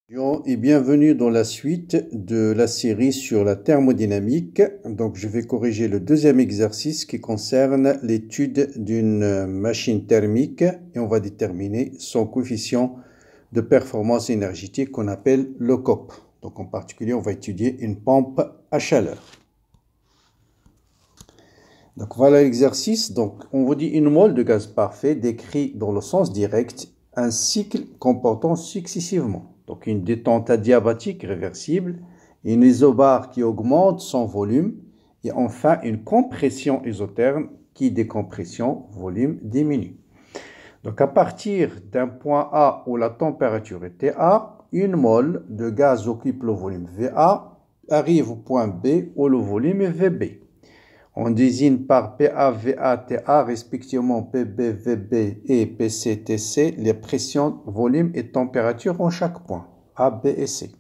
Bonjour et bienvenue dans la suite de la série sur la thermodynamique. Donc, je vais corriger le deuxième exercice qui concerne l'étude d'une machine thermique et on va déterminer son coefficient de performance énergétique qu'on appelle le COP. Donc, en particulier, on va étudier une pompe à chaleur. Donc, voilà l'exercice. Donc, on vous dit une mole de gaz parfait décrit dans le sens direct un cycle comportant successivement. Donc, une détente adiabatique réversible, une isobare qui augmente son volume et enfin une compression isotherme qui, décompression, volume diminue. Donc, à partir d'un point A où la température est TA, une mole de gaz occupe le volume VA, arrive au point B où le volume est VB. On désigne par PA, VA, TA, respectivement PB, VB et PC, TC, les pressions, volume et température en chaque point, A, B et C.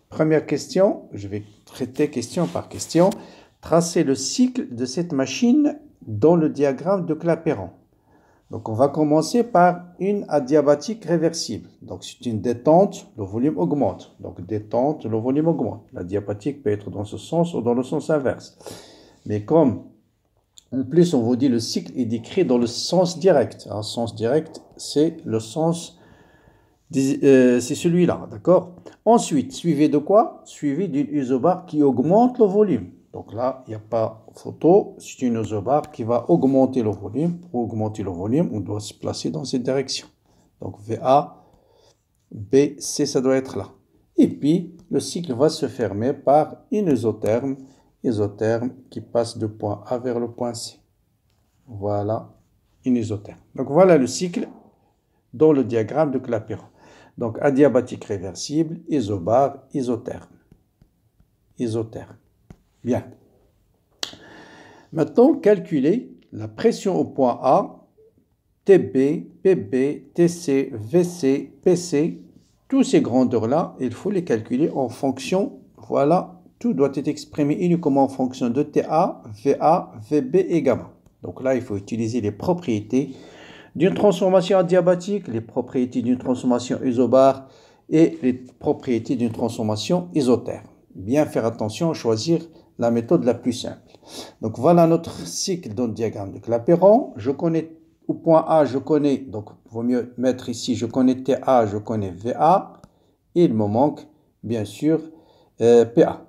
Première question, je vais traiter question par question. Tracer le cycle de cette machine dans le diagramme de Clapeyron. Donc, on va commencer par une adiabatique réversible. Donc, c'est une détente, le volume augmente. Donc, détente, le volume augmente. L'adiabatique peut être dans ce sens ou dans le sens inverse. Mais comme, en plus, on vous dit le cycle est décrit dans le sens direct. Un sens direct, c'est le sens, c'est celui-là, d'accord? Ensuite, suivi de quoi? Suivi d'une isobare qui augmente le volume. Donc là, il n'y a pas photo, c'est une isobare qui va augmenter le volume. Pour augmenter le volume, on doit se placer dans cette direction. Donc VA, B, C, ça doit être là. Et puis, le cycle va se fermer par une isotherme qui passe du point A vers le point C. Voilà, une isotherme. Donc, voilà le cycle dans le diagramme de Clapeyron. Donc, adiabatique réversible, isobare, isotherme. Isotherme. Bien. Maintenant, calculer la pression au point A, TB, PB, TC, VC, PC, tous ces grandeurs-là, il faut les calculer en fonction, voilà, tout doit être exprimé uniquement en fonction de TA, VA, VB et gamma. Donc là, il faut utiliser les propriétés d'une transformation adiabatique, les propriétés d'une transformation isobare et les propriétés d'une transformation isotherme. Bien faire attention à choisir la méthode la plus simple. Donc voilà notre cycle dans le diagramme de Clapeyron. Je connais au point A, je connais, donc il vaut mieux mettre ici, je connais TA, je connais VA. Et il me manque, bien sûr, PA.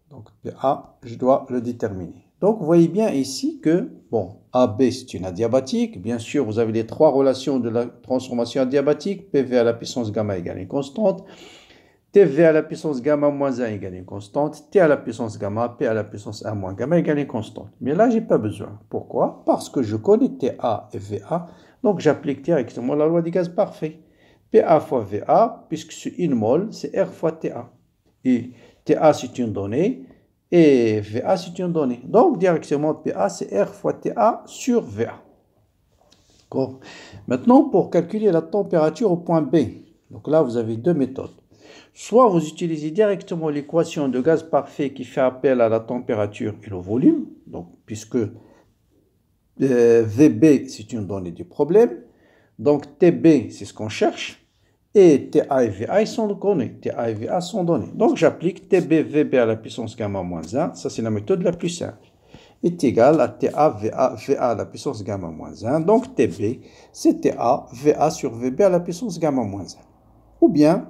Donc PA, je dois le déterminer. Donc vous voyez bien ici que, bon, AB c'est une adiabatique. Bien sûr, vous avez les trois relations de la transformation adiabatique. PV à la puissance gamma égale une constante. TV à la puissance gamma moins 1 égale une constante. T à la puissance gamma, P à la puissance 1 moins gamma égale une constante. Mais là, je n'ai pas besoin. Pourquoi? Parce que je connais TA et VA. Donc j'applique directement la loi du gaz parfait. PA fois VA, puisque c'est une mole, c'est R fois TA. Et TA, c'est une donnée, et VA, c'est une donnée. Donc, directement, PA, c'est R fois TA sur VA. D'accord. Maintenant, pour calculer la température au point B, donc là, vous avez deux méthodes. Soit vous utilisez directement l'équation de gaz parfait qui fait appel à la température et le volume, donc, puisque VB, c'est une donnée du problème. Donc, TB, c'est ce qu'on cherche. Et TA et VA, ils sont donnés. TA et VA sont donnés. Donc, j'applique TB, VB à la puissance gamma moins 1. Ça, c'est la méthode la plus simple. Est égal à TA, VA à la puissance gamma moins 1. Donc, TB, c'est TA, VA sur VB à la puissance gamma moins 1. Ou bien,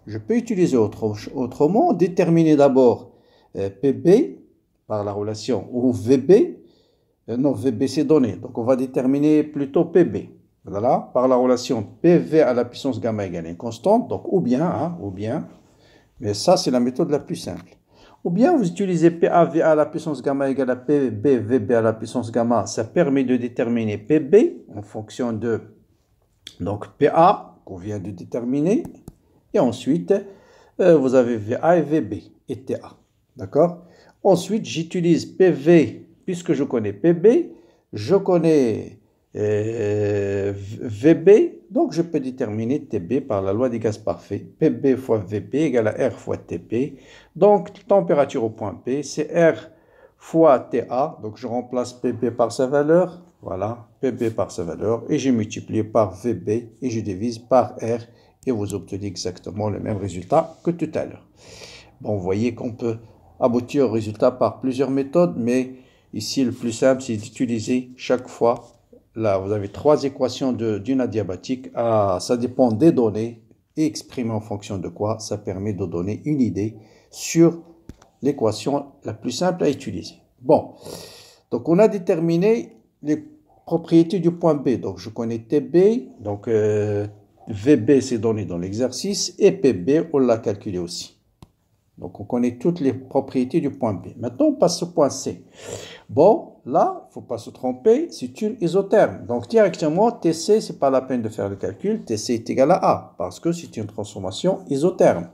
je peux utiliser autrement, déterminer d'abord PB par la relation, ou VB. Non, VB, c'est donné. Donc, on va déterminer plutôt PB. Voilà, par la relation PV à la puissance gamma égale une constante, donc ou bien, mais ça c'est la méthode la plus simple. Ou bien vous utilisez PAV à la puissance gamma égale à PB, VB à la puissance gamma, ça permet de déterminer PB en fonction de donc PA qu'on vient de déterminer, et ensuite vous avez VA et VB et TA, d'accord? Ensuite j'utilise PV, puisque je connais PB, je connais VB, donc je peux déterminer TB par la loi des gaz parfaits. PB fois VB égale à R fois TB. Donc, température au point P, c'est R fois TA. Donc, je remplace PB par sa valeur. Voilà, PB par sa valeur. Et je multiplie par VB et je divise par R. et vous obtenez exactement le même résultat que tout à l'heure. Bon, vous voyez qu'on peut aboutir au résultat par plusieurs méthodes, mais ici, le plus simple, c'est d'utiliser chaque fois. Là, vous avez trois équations d'une adiabatique. Ça dépend des données et exprimé en fonction de quoi. Ça permet de donner une idée sur l'équation la plus simple à utiliser. Bon, donc on a déterminé les propriétés du point B. Donc, je connais TB, donc VB, c'est donné dans l'exercice, et PB, on l'a calculé aussi. Donc, on connaît toutes les propriétés du point B. Maintenant, on passe au point C. Bon, là, il ne faut pas se tromper, c'est une isotherme. Donc, directement, TC, ce n'est pas la peine de faire le calcul. TC est égal à A, parce que c'est une transformation isotherme.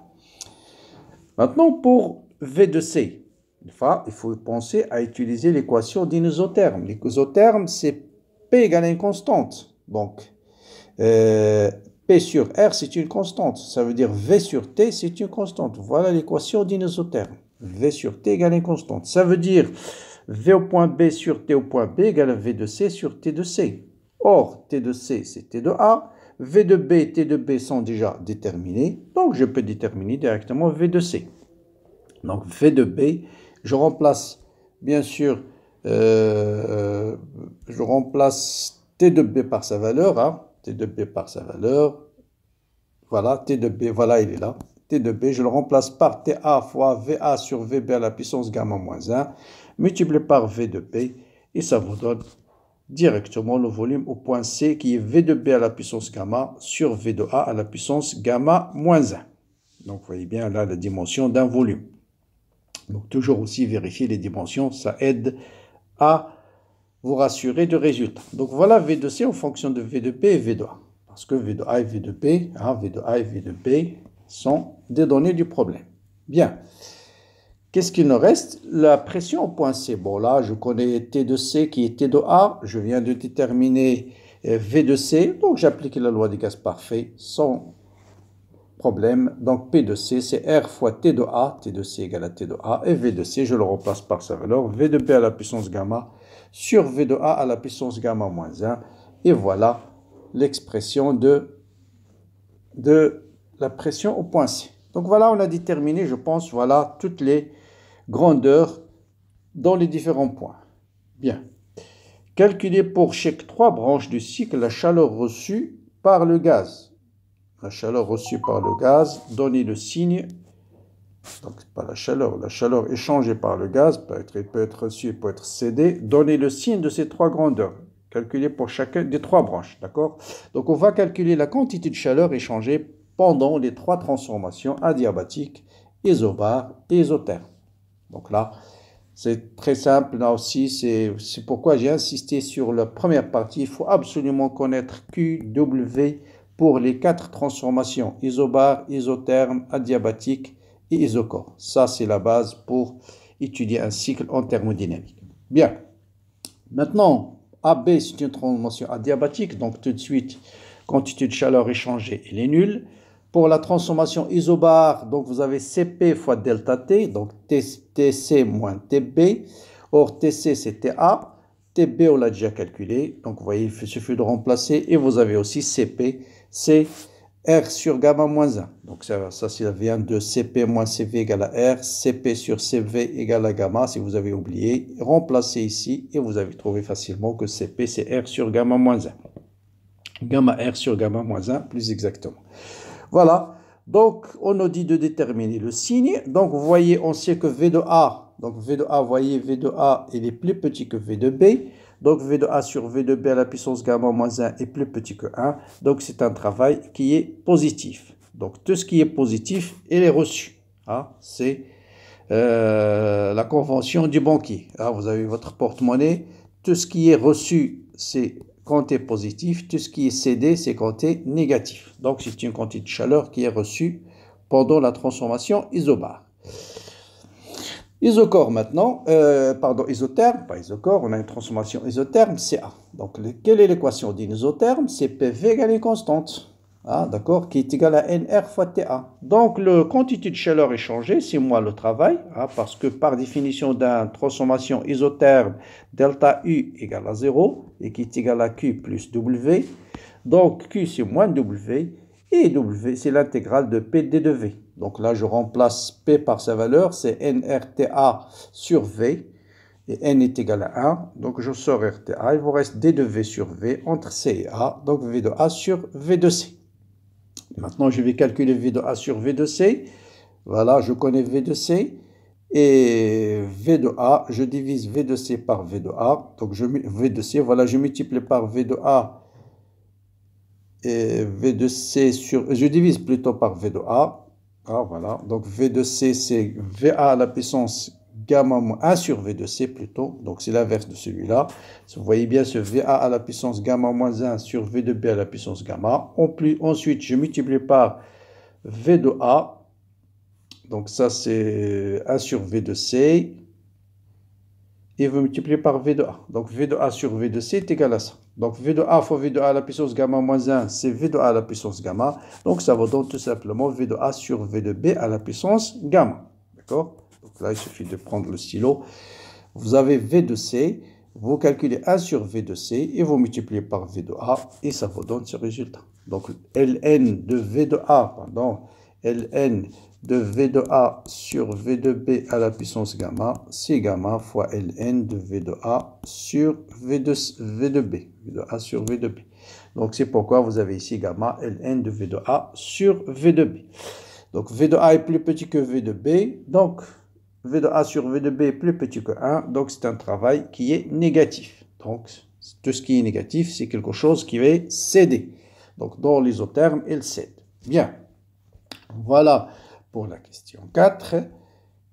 Maintenant, pour V de C, enfin, il faut penser à utiliser l'équation d'une isotherme. L'isotherme, c'est P égale à une constante. Donc, P sur R, c'est une constante. Ça veut dire V sur T, c'est une constante. Voilà l'équation d'une isotherme. V sur T égale une constante. Ça veut dire V au point B sur T au point B égale à V de C sur T de C. Or, T de C, c'est T de A. V de B et T de B sont déjà déterminés. Donc, je peux déterminer directement V de C. Donc, V de B, je remplace, bien sûr, je remplace T de B par sa valeur, hein. T de B par sa valeur. Voilà, T de B, voilà, il est là. T de B, je le remplace par TA fois VA sur VB à la puissance gamma moins 1, multiplié par V de B, et ça vous donne directement le volume au point C, qui est V de B à la puissance gamma sur V de A à la puissance gamma moins 1. Donc, vous voyez bien là la dimension d'un volume. Donc, toujours aussi vérifier les dimensions, ça aide à vous rassurer du résultat. Donc, voilà V de C en fonction de V de B et V de A. Parce que V de A et V de B, hein, V de A et V de B sont des données du problème. Bien. Qu'est-ce qu'il nous reste? La pression au point C. Bon, là, je connais T de C qui est T de A. Je viens de déterminer V de C. Donc, j'applique la loi des gaz parfaits sans problème. Donc, P de C, c'est R fois T de A. T de C égale à T de A. Et V de C, je le remplace par sa valeur. V de B à la puissance gamma sur V de A à la puissance gamma moins 1. Et voilà l'expression de la pression au point C. Donc voilà, on a déterminé, je pense, voilà toutes les grandeurs dans les différents points. Bien. Calculer pour chaque 3 branches du cycle la chaleur reçue par le gaz. La chaleur reçue par le gaz, donner le signe. Donc, pas la chaleur échangée par le gaz, peut être reçue, peut être cédée. Donner le signe de ces 3 grandeurs. Calculer pour chacune des 3 branches, d'accord? Donc, on va calculer la quantité de chaleur échangée pendant les 3 transformations adiabatiques, isobare et isotherme. Donc là, c'est très simple. Là aussi, c'est pourquoi j'ai insisté sur la première partie. Il faut absolument connaître QW pour les 4 transformations, isobare, isotherme, adiabatique et isochore. Ça, c'est la base pour étudier un cycle en thermodynamique. Bien. Maintenant, AB, c'est une transformation adiabatique. Donc, tout de suite, quantité de chaleur échangée, elle est nulle. Pour la transformation isobare, donc vous avez Cp fois delta T, donc Tc moins Tb. Or, Tc, c'est Ta. Tb, on l'a déjà calculé. Donc, vous voyez, il suffit de remplacer. Et vous avez aussi Cp, c'est R sur gamma moins 1. Donc, ça vient de Cp moins Cv égale à R. Cp sur Cv égale à gamma, si vous avez oublié. Remplacez ici et vous avez trouvé facilement que Cp, c'est R sur gamma moins 1. Gamma R sur gamma moins 1, plus exactement. Voilà, donc on nous dit de déterminer le signe. Donc vous voyez, on sait que V de A, donc V de A, vous voyez, V de A, il est plus petit que V de B. Donc V de A sur V de B à la puissance gamma moins 1 est plus petit que 1. Donc c'est un travail qui est positif. Donc tout ce qui est positif, il est reçu. Hein, c'est la convention du banquier. Hein, vous avez votre porte-monnaie. Tout ce qui est reçu, c'est compté positif, tout ce qui est cédé, c'est compté négatif. Donc, c'est une quantité de chaleur qui est reçue pendant la transformation isobare. Isochore maintenant, isotherme, pas isochore, on a une transformation isotherme, Ca. Donc, quelle est l'équation d'une isotherme? C'est PV égale une constante. Ah, d'accord, qui est égal à NR fois TA. Donc, la quantité de chaleur échangée, c'est moins le travail, hein, parce que par définition d'une transformation isotherme, delta U égale à 0, et qui est égal à Q plus W. Donc, Q, c'est moins W, Et W, c'est l'intégrale de P d de V. Donc là, je remplace P par sa valeur, c'est nRTA sur V. Et n est égal à 1, donc je sors RTA, il vous reste D de V sur V entre C et A, donc V de A sur V de C. Maintenant, je vais calculer V de A sur V de C. Voilà, je connais V de C. Et V de A, je divise V de C par V de A. Donc, V de C, voilà, je multiplie par V de A. Et V de C sur... Je divise plutôt par V de A. Ah, voilà. Donc, V de C, c'est VA à la puissance gamma moins 1 sur V de C plutôt. Donc, c'est l'inverse de celui-là. Vous voyez bien ce VA à la puissance gamma moins 1 sur V de B à la puissance gamma. Ensuite, je multiplie par V de A. Donc, ça, c'est 1 sur V de C. Et vous multipliez par V de A. Donc, V de A sur V de C est égal à ça. Donc, V de A fois V de A à la puissance gamma moins 1, c'est V de A à la puissance gamma. Donc, ça va donner tout simplement V de A sur V de B à la puissance gamma. D'accord? Donc là, il suffit de prendre le stylo. Vous avez V de C, vous calculez 1 sur V de C et vous multipliez par V de A et ça vous donne ce résultat. Donc, ln de V de A, pardon, ln de V de A sur V de B à la puissance gamma, c'est gamma fois ln de V de A sur V de B, V de A sur V de B. Donc, c'est pourquoi vous avez ici gamma ln de V de A sur V de B. Donc, V de A est plus petit que V de B, donc V de A sur V de B est plus petit que 1, donc c'est un travail qui est négatif. Donc, tout ce qui est négatif, c'est quelque chose qui va céder. Donc, dans l'isotherme, il cède. Bien. Voilà pour la question 4.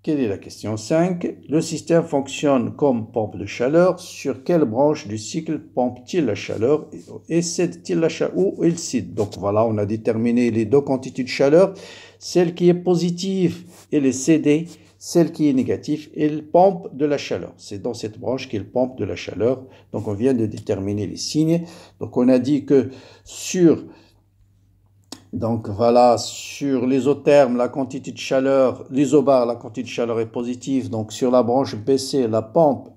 Quelle est la question 5? Le système fonctionne comme pompe de chaleur. Sur quelle branche du cycle pompe-t-il la chaleur et cède-t-il la chaleur ou il cède? Donc voilà, on a déterminé les deux quantités de chaleur. Celle qui est positive, elle est cédée. Celle qui est négative, elle pompe de la chaleur. C'est dans cette branche qu'elle pompe de la chaleur. Donc on vient de déterminer les signes. Donc on a dit que sur... Donc voilà, sur l'isotherme, la quantité de chaleur, l'isobar, la quantité de chaleur est positive. Donc sur la branche BC, la pompe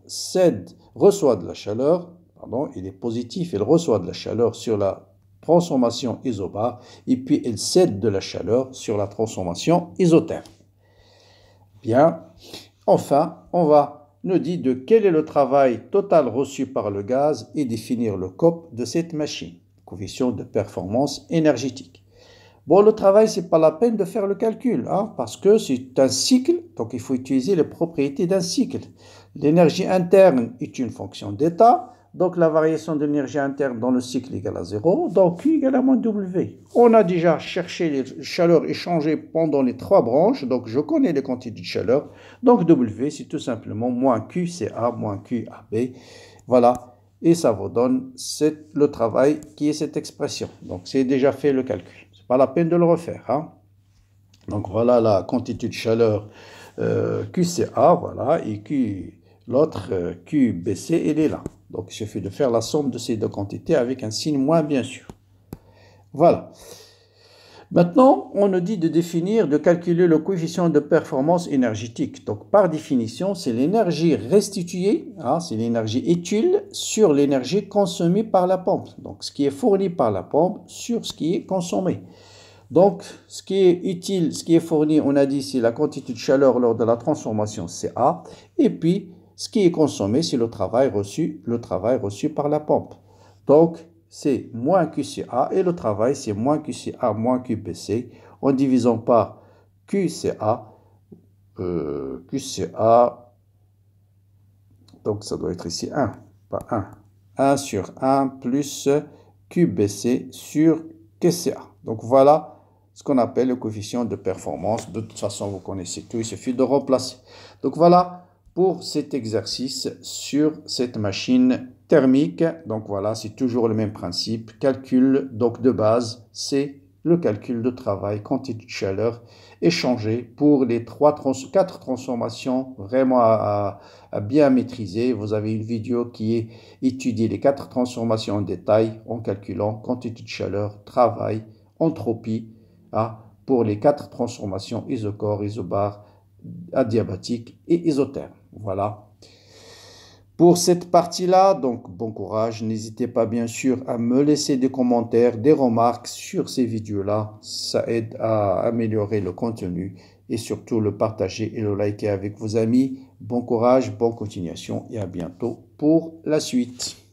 reçoit de la chaleur. Pardon, il est positif, il reçoit de la chaleur sur la transformation isobar. Et puis il cède de la chaleur sur la transformation isotherme. Bien. Enfin, on va nous dire de quel est le travail total reçu par le gaz et définir le COP de cette machine, coefficient de performance énergétique. Bon, le travail, ce n'est pas la peine de faire le calcul, hein, parce que c'est un cycle, donc il faut utiliser les propriétés d'un cycle. L'énergie interne est une fonction d'état, donc la variation de l'énergie interne dans le cycle égale à 0, donc Q égale à moins W. On a déjà cherché les chaleurs échangées pendant les trois branches, donc je connais les quantités de chaleur, donc W, c'est tout simplement moins QCA moins QAB, voilà, et ça vous donne le travail qui est cette expression. Donc c'est déjà fait le calcul. Pas la peine de le refaire. Hein. Donc voilà la quantité de chaleur QCA, voilà, et l'autre QBC, elle est là. Donc il suffit de faire la somme de ces deux quantités avec un signe moins, bien sûr. Voilà. Maintenant, on nous dit de définir, de calculer le coefficient de performance énergétique. Donc par définition, c'est l'énergie restituée, hein, c'est l'énergie utile sur l'énergie consommée par la pompe. Donc ce qui est fourni par la pompe sur ce qui est consommé. Donc, ce qui est utile, ce qui est fourni, on a dit, c'est la quantité de chaleur lors de la transformation CA. Et puis, ce qui est consommé, c'est le travail reçu par la pompe. Donc, c'est moins QCA et le travail, c'est moins QCA moins QBC en divisant par QCA. Donc ça doit être ici 1, pas 1. 1 sur 1 plus QBC sur QCA. Donc voilà ce qu'on appelle le coefficient de performance. De toute façon, vous connaissez tout, il suffit de remplacer. Donc voilà pour cet exercice sur cette machine thermique. Donc voilà, c'est toujours le même principe. Calcul donc de base, c'est le calcul de travail, quantité de chaleur échangée pour les 4 transformations vraiment à bien maîtriser. Vous avez une vidéo qui étudie les 4 transformations en détail en calculant quantité de chaleur, travail, entropie, pour les 4 transformations isocore, isobar, adiabatique et isotherme. Voilà Pour cette partie-là, donc bon courage. N'hésitez pas bien sûr à me laisser des commentaires, des remarques sur ces vidéos-là. Ça aide à améliorer le contenu et surtout le partager et le liker avec vos amis. Bon courage, bonne continuation et à bientôt pour la suite.